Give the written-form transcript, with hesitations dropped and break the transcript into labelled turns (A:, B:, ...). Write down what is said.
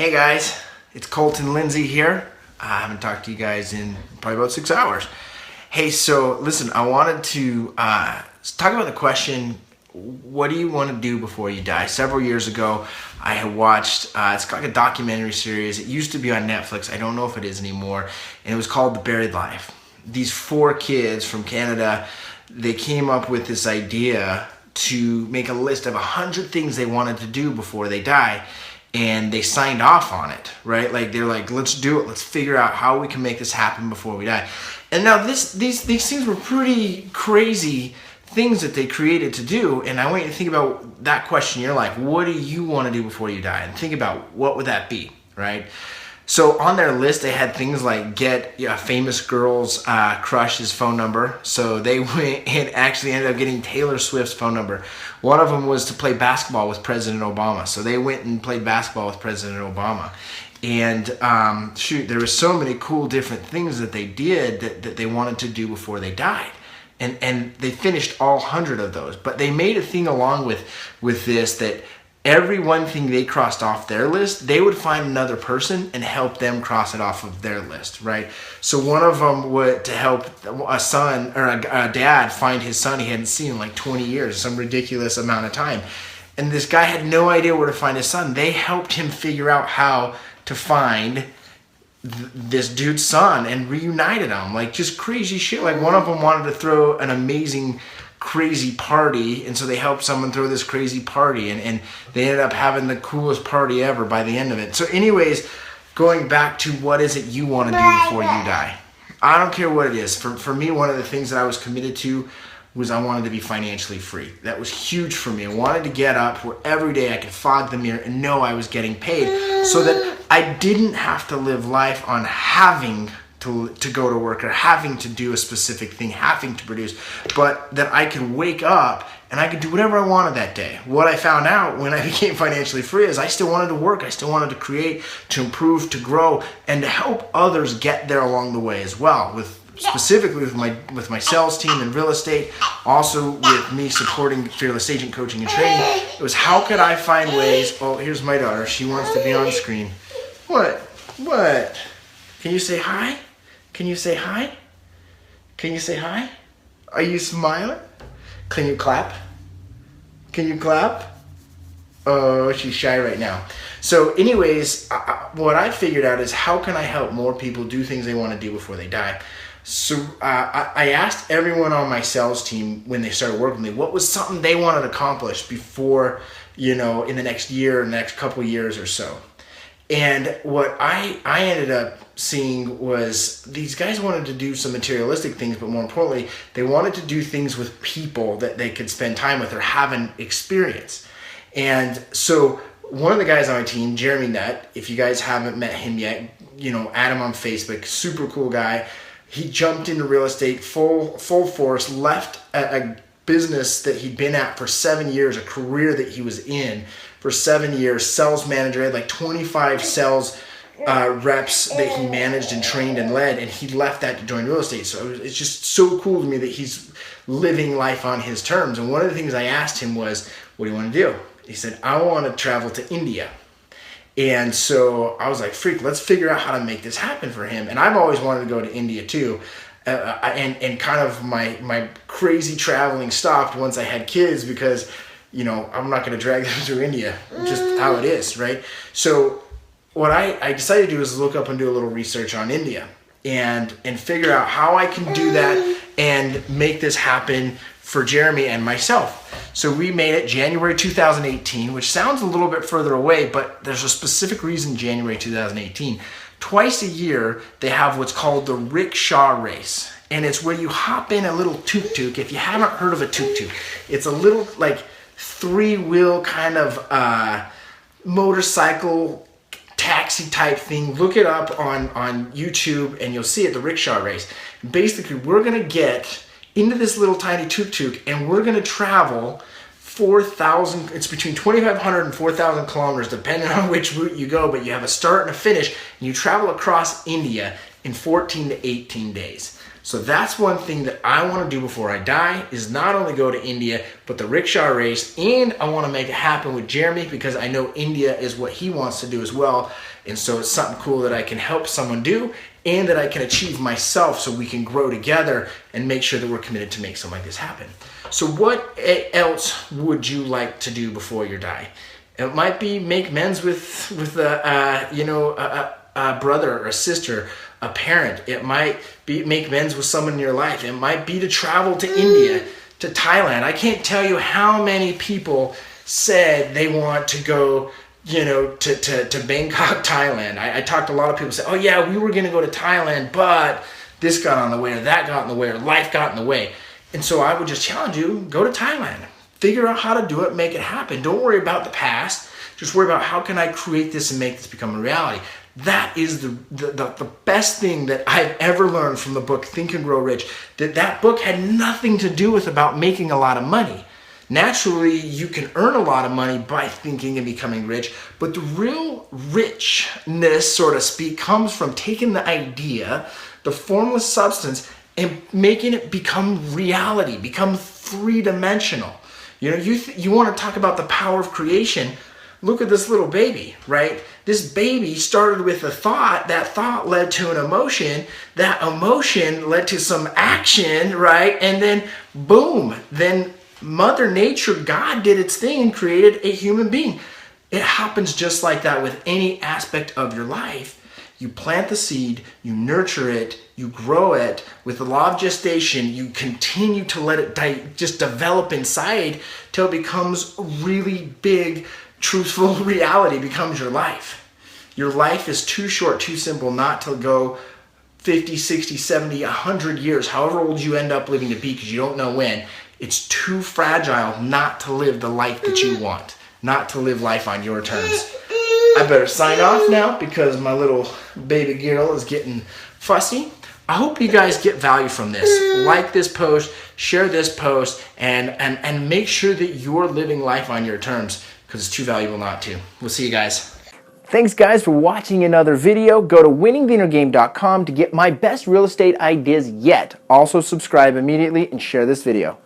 A: Hey guys, it's Colton Lindsay here. I haven't talked to you guys in probably about 6 hours. Hey, so listen, I wanted to talk about the question, what do you want to do before you die? Several years ago, I had watched, it's like a documentary series. It used to be on Netflix. I don't know if it is anymore. And it was called The Buried Life. These 4 kids from Canada, they came up with this idea to make a list of 100 things they wanted to do before they die. And they signed off on it, right? Like they're like, let's do it. Let's figure out how we can make this happen before we die. And now these things were pretty crazy things that they created to do. And I want you to think about that question. You're like, what do you want to do before you die? And think about what would that be, right? So on their list, they had things like get a famous girl's crush's phone number. So they went and actually ended up getting Taylor Swift's phone number. One of them was to play basketball with President Obama. So they went and played basketball with President Obama. And there were so many cool different things that they did that they wanted to do before they died. And they finished all 100 of those. But they made a thing along with this that every one thing they crossed off their list, they would find another person and help them cross it off of their list, right? So one of them would to help a son or a dad find his son he hadn't seen in like 20 years, some ridiculous amount of time. And this guy had no idea where to find his son. They helped him figure out how to find this dude's son and reunited him. Like just crazy shit. Like one of them wanted to throw an amazing crazy party, and so they helped someone throw this crazy party, and they ended up having the coolest party ever by the end of it. So anyways, going back to what is it you want to do before you die? I don't care what it is. For me, one of the things that I was committed to was I wanted to be financially free. That was huge for me. I wanted to get up where every day I could fog the mirror and know I was getting paid so that I didn't have to live life on having to go to work or having to do a specific thing, having to produce, but that I could wake up and I could do whatever I wanted that day. What I found out when I became financially free is I still wanted to work, I still wanted to create, to improve, to grow, and to help others get there along the way as well, specifically with my sales team in real estate, also with me supporting Fearless Agent coaching and training. It was how could I find ways, oh, here's my daughter, she wants to be on screen. What? Can you say hi? Can you say hi? Can you say hi? Are you smiling? Can you clap? Can you clap? Oh, she's shy right now. So anyways, what I figured out is how can I help more people do things they want to do before they die? So I asked everyone on my sales team when they started working with me, what was something they wanted to accomplish before, in the next year or next couple years or so. And what I ended up seeing was these guys wanted to do some materialistic things, but more importantly, they wanted to do things with people that they could spend time with or have an experience. And so one of the guys on my team, Jeremy Nutt, if you guys haven't met him yet, add him on Facebook, super cool guy. He jumped into real estate full force, left a business that he'd been at for 7 years, a career that he was in for 7 years, sales manager, had like 25 sales reps that he managed and trained and led, and he left that to join real estate. So it's just so cool to me that he's living life on his terms. And one of the things I asked him was, what do you want to do? He said, I want to travel to India. And so I was like, freak, let's figure out how to make this happen for him. And I've always wanted to go to India too. And kind of my crazy traveling stopped once I had kids because, I'm not going to drag them through India, just how it is, right? So what I decided to do is look up and do a little research on India and figure out how I can do that and make this happen for Jeremy and myself. So we made it January 2018, which sounds a little bit further away, but there's a specific reason January 2018. Twice a year, they have what's called the rickshaw race. And it's where you hop in a little tuk-tuk. If you haven't heard of a tuk-tuk, it's a little like 3-wheel kind of motorcycle taxi type thing. Look it up on YouTube and you'll see it, the rickshaw race. Basically, we're going to get into this little tiny tuk-tuk and we're going to travel 4,000, it's between 2,500 and 4,000 kilometers depending on which route you go, but you have a start and a finish and you travel across India in 14 to 18 days. So that's one thing that I want to do before I die, is not only go to India, but the rickshaw race, and I want to make it happen with Jeremy, because I know India is what he wants to do as well. And so it's something cool that I can help someone do and that I can achieve myself, so we can grow together and make sure that we're committed to make something like this happen. So what else would you like to do before you die? It might be make amends with a brother or a sister, a parent. It might be make amends with someone in your life. It might be to travel to India, to Thailand. I can't tell you how many people said they want to go, to Bangkok, Thailand. I talked to a lot of people say, oh yeah, we were going to go to Thailand, but this got on the way, or that got in the way, or life got in the way. And so I would just challenge you, go to Thailand. Figure out how to do it, make it happen. Don't worry about the past. Just worry about, how can I create this and make this become a reality? That is the best thing that I've ever learned from the book Think and Grow Rich. That book had nothing to do with about making a lot of money. Naturally, you can earn a lot of money by thinking and becoming rich, but the real richness, so to speak, comes from taking the idea, the formless substance, and making it become reality, become three-dimensional. You want to talk about the power of creation. Look at this little baby, right? This baby started with a thought. That thought led to an emotion. That emotion led to some action, right? And then boom, then Mother Nature, God did its thing and created a human being. It happens just like that with any aspect of your life. You plant the seed, you nurture it, you grow it. With the law of gestation, you continue to let it just develop inside till it becomes really big, truthful reality, becomes your life. Your life is too short, too simple not to go 50, 60, 70, 100 years, however old you end up living to be, because you don't know when. It's too fragile not to live the life that you want, not to live life on your terms. I better sign off now because my little baby girl is getting fussy. I hope you guys get value from this. Like this post, share this post, and make sure that you're living life on your terms, because it's too valuable not to. We'll see you guys. Thanks guys for watching another video. Go to winningtheinnergame.com to get my best real estate ideas yet. Also subscribe immediately and share this video.